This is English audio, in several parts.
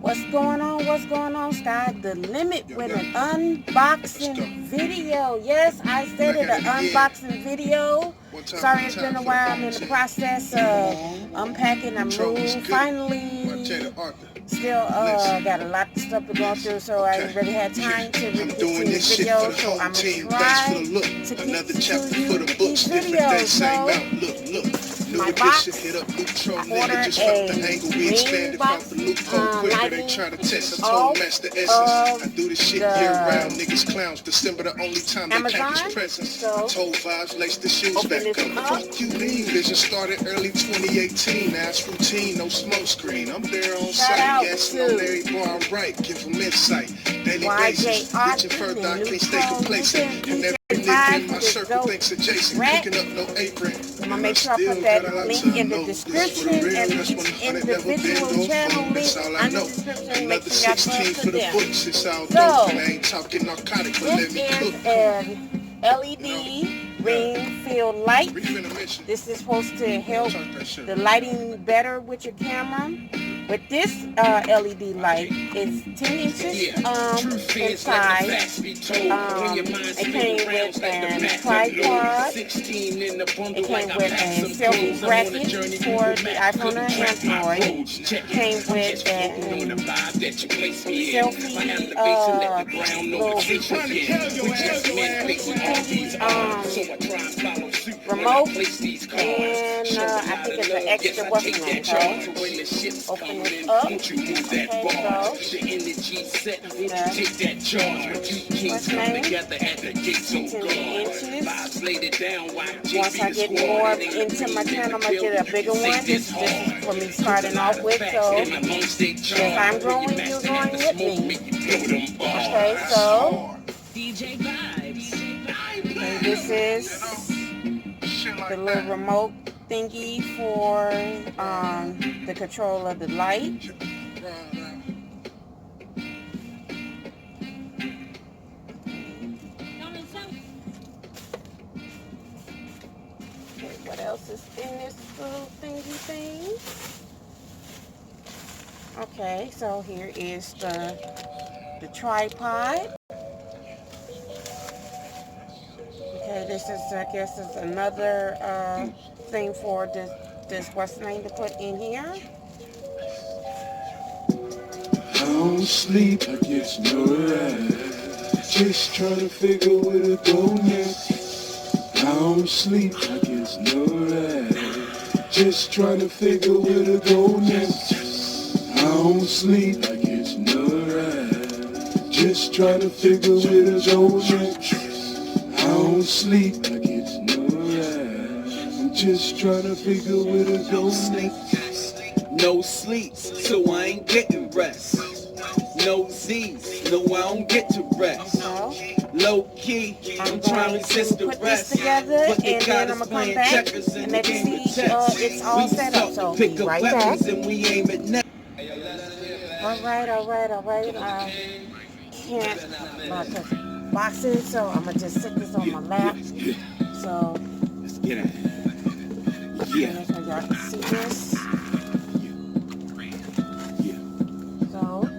What's going on? What's going on? Skyzdalimit with an unboxing video. Yes, I said it, an unboxing video. Sorry, it's been a while. I'm in the process of unpacking. I moved. Finally, still got a lot of stuff to go through, so I ain't really had time to really get to this video. So I'm gonna try to get to you these videos. So my box, I ordered a ring box, lighting all of the Amazon. So open this up. Vision started early 2018. Now it's routine, no smoke screen. I'm there on Shout site. Yes, no Larry Boy, I'm right. Give him insight. Daily basis. Reaching further, I can't stay complacent. And every nigga in my circle thinks adjacent. Picking up no apron. I'm gonna make sure I put that link in the description and each individual channel link under the description. Make sure y'all go to them. So, this is an LED ring field light. This is supposed to help the lighting better with your camera. With this LED light, it's 10 inches in size. It came with a tripod. It came with a selfie bracket for the iPhone or Android. It came with a selfie remote, and I think it's an extra what's name. So open it up. Okay, so what's name? 10 inches. Once I get more into my channel, I'm gonna get a bigger one. This is for me starting off with. So if I'm growing, you're growing with me. Okay, so okay, this is the little remote thingy for the control of the light. Okay, what else is in this little thingy thing? Okay, so here is the tripod. Okay, this is, I guess, is another thing for this what's the name to put in here. I don't sleep, I get no rest. Just trying to figure where to go next. I don't sleep, I get no rest. Just trying to figure where to go next. I don't sleep, I get no rest. Just trying to figure where to go next. I don't sleep, I get no rest. I'm just trying to figure where to go next. No sleeps, so I ain't getting rest. No Z's, no I don't get to rest. Low key, I'm trying to resist the rest. Together, but and then I'm gonna come back and let you see it's all set up. So be right back. And we aim at next. All right. I can't touch boxes, so I'm gonna just sit this on my lap. So let's get it. Yeah. So y'all can see this. So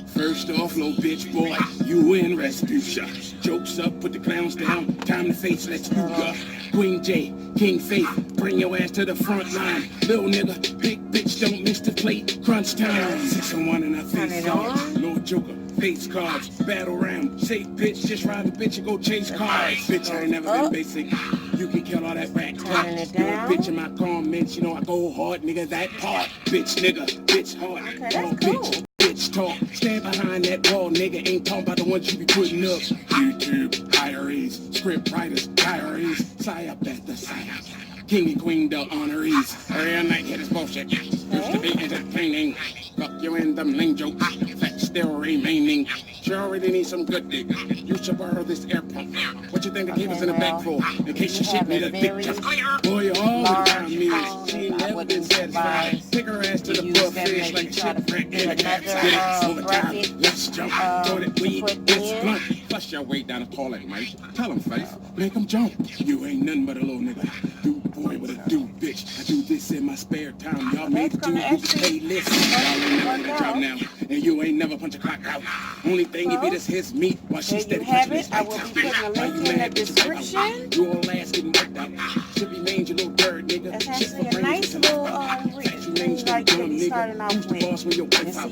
first off, little bitch boy, you in restitution. Jokes up, put the clowns down. Time to face, let's do ya. Queen J, King Faith, bring your ass to the front line. Little nigga, big bitch, don't miss the plate. Crunch time, 6 on 1 and I face off. Lord Joker, face cards, battle round. Say bitch, just ride a bitch and go chase cars. Bitch, I ain't never been basic. You can kill all that rat talk. You're a bitch in my comments, you know I go hard, nigga, that part. Bitch, nigga, bitch hard. Okay, that's cool. Bitch talk, stand behind that wall, nigga. Ain't talking about the ones you be putting up. YouTube, hires, script writers, diaries, psyop at the psyop. King and queen, the honorees. Real night hit is bullshit. Used to be entertaining. Fuck you in the main joke. Facts still remaining. You already need some good dick. You should borrow this airport. What you think the keep us in the back for? In case your shit need a dick test. Boy, you all the time music. She ain't never been satisfied. Take her ass to the buffet like shit crack in a cat. Get it over time. Let's jump. Throw that weed. It's blunt. Flush your way down the toilet, mate. Tell him, Faith. Make him jump. You ain't nothing but a little nigga. Dude boy with a dude bitch. I do this in my my spare time. Y'all made the two who's paid list. Y'all ain't never gonna drop now. And you ain't never punch a clock out. Only thing you beat is his meat while she's steady punching his I will be putting a link in the description. You all ass getting worked out. Should be named your little bird, nigga. That's actually a nice little thing like to be starting off with. And see how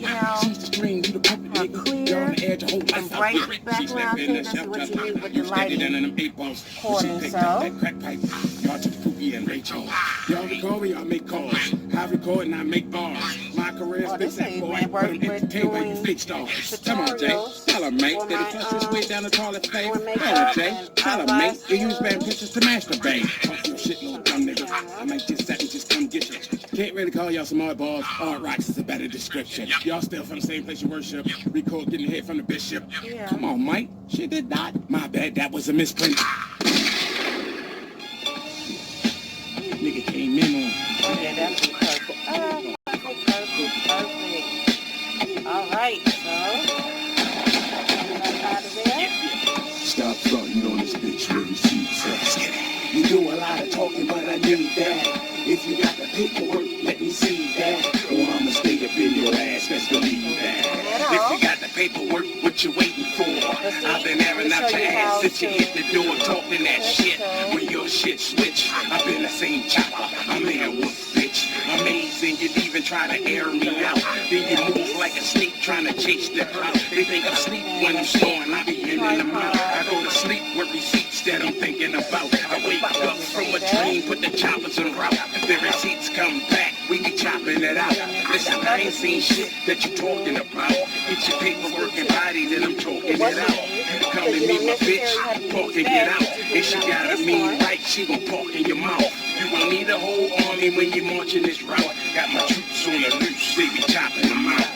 clear and bright background thing. That's what you need with the lighting recording. So y'all took Pookie and Rachel. Y'all record me, y'all make calls. I record and I make bars. My career's been set for it, but I'm entertained by you fake stars. Come on, Jay. Tell her, mate, that he flushed his way down the toilet face. Tell her, Jay. Tell her, mate, you use bad pictures to masturbate. Talk your shit, little dumb nigga. I might just set and just come get you. Can't really call y'all some oddballs. Art rocks is a better description. Y'all still from the same place you worship. Record getting hit from the bishop. Come on, Mike. She did not. My bad, that was a misprint. Nigga came in on. okay, that's perfect. Perfect. All right, so out of there. Stop fronting on this bitch with receipts. You do a lot of talking, but I need that. If you got the paperwork, let me see that. Or I'ma stay up in your ass, best believe that. If you got the paperwork, what you waiting for? I've been airing out your ass since you hit the door talking that shit. When your shit switch, I've been the same chopper. I'm there with bitch. Amazing, you'd even try to air me out. Then you move like a snake trying to chase the crowd. They think I'm asleep when I'm snoring. I be in the mouth. I go to sleep with receipts that I'm thinking about. I wake up from a dream, put the choppers in route. If the receipts come back, we be chopping it out. Listen, I ain't seen shit that you talking about. Get your paperwork and body, then I'm talking it out. Come and meet my bitch, talking it out. If she got a mean right, she gon' talk in your mouth. You gon' need a whole army when you marching this route. Got my troops on the loose, they be chopping them out.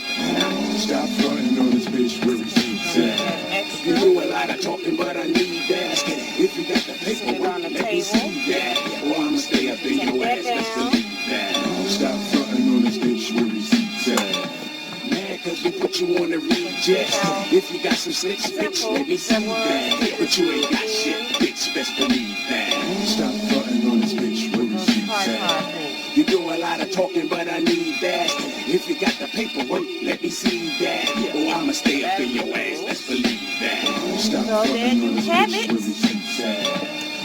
Stop fronting on this bitch with receipts at. You do a lot of talking, but I need that. If you got the paperwork, let me see that. Or I'ma stay up in your ass, let's believe that. Stop fronting on this bitch with receipts at. Mad cause we put you on the reject. If you got some slicks, bitch, let me see that. But you ain't got shit, bitch, best believe that. Stop fronting on this bitch with receipts at. You do a lot of talking, but I need that. If you got the paperwork, let me see that. Or I'ma stay up in your ass, let's believe that. Stop so there you have it.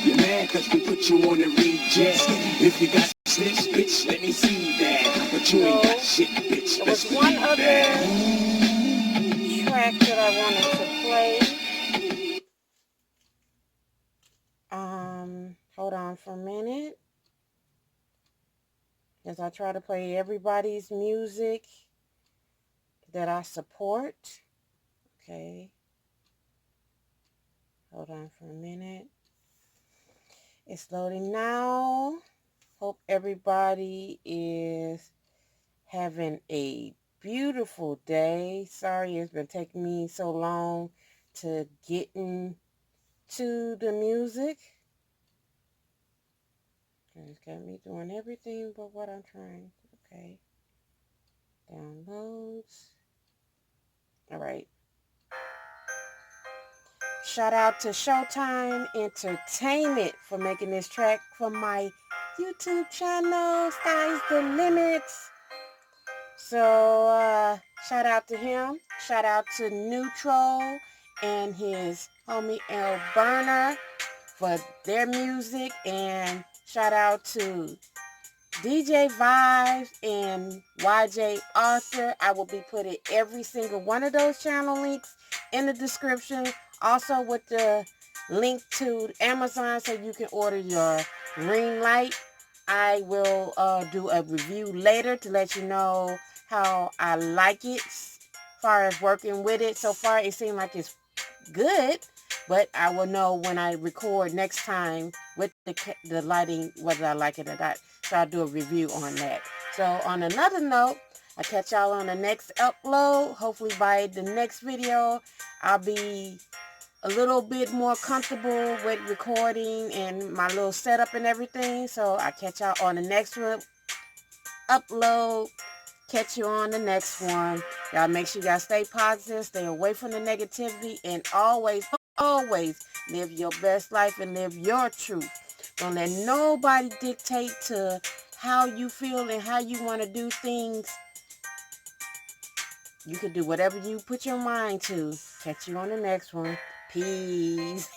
You're mad cause we put you on the reject. If you got slicks, bitch, let me see that. But you ain't got shit, bitch, there was one other track that I wanted to play. Hold on for a minute. As I try to play everybody's music that I support. Okay. Hold on for a minute. It's loading now. Hope everybody is having a beautiful day. Sorry it's been taking me so long to get into the music. It's got me doing everything but what I'm trying. Okay. Downloads. All right. Shout out to Showtime Entertainment for making this track for my YouTube channel, Skyzdalimit. So, shout out to him. Shout out to Neutral and his homie L Burner for their music. And shout out to DJ Vibes and YJ Arthur. I will be putting every single one of those channel links in the description. Also with the link to Amazon so you can order your ring light. I will do a review later to let you know how I like it as far as working with it. So far it seems like it's good, but I will know when I record next time with the lighting whether I like it or not. So I'll do a review on that. So on another note, I'll catch y'all on the next upload. Hopefully by the next video, I'll be a little bit more comfortable with recording and my little setup and everything. So I'll catch y'all on the next one. Upload. Catch you on the next one. Y'all make sure y'all stay positive, stay away from the negativity, and always live your best life and live your truth. Don't let nobody dictate to how you feel and how you want to do things. You can do whatever you put your mind to. Catch you on the next one. Peace.